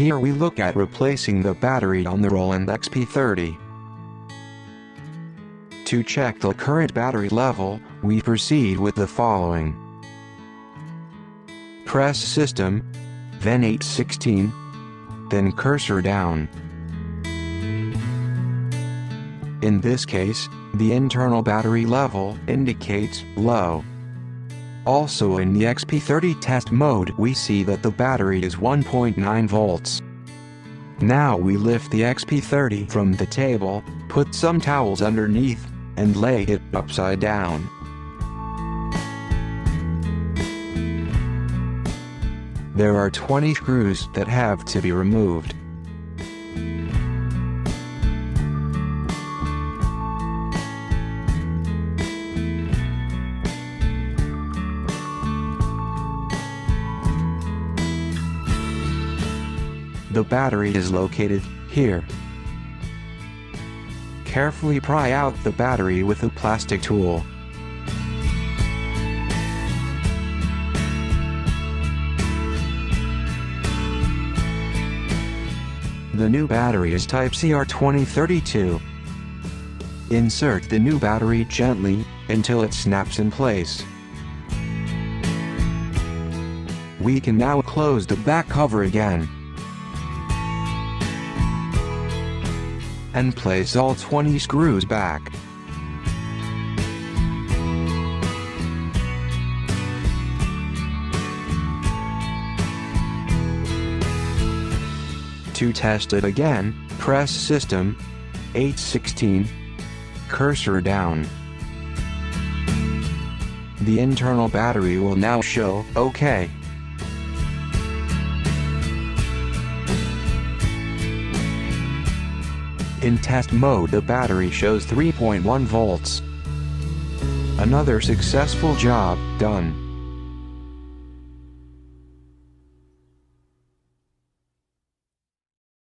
Here we look at replacing the battery on the Roland XP-30. To check the current battery level, we proceed with the following. Press System, then 816, then cursor down. In this case, the internal battery level indicates low. Also in the XP-30 test mode we see that the battery is 1.9 volts. Now we lift the XP-30 from the table, put some towels underneath, and lay it upside down. There are 20 screws that have to be removed. The battery is located here. Carefully pry out the battery with a plastic tool. The new battery is type CR2032. Insert the new battery gently until it snaps in place. We can now close the back cover again and place all 20 screws back. To test it again, press System, 816, cursor down. The internal battery will now show OK. In test mode the battery shows 3.1 volts. Another successful job done.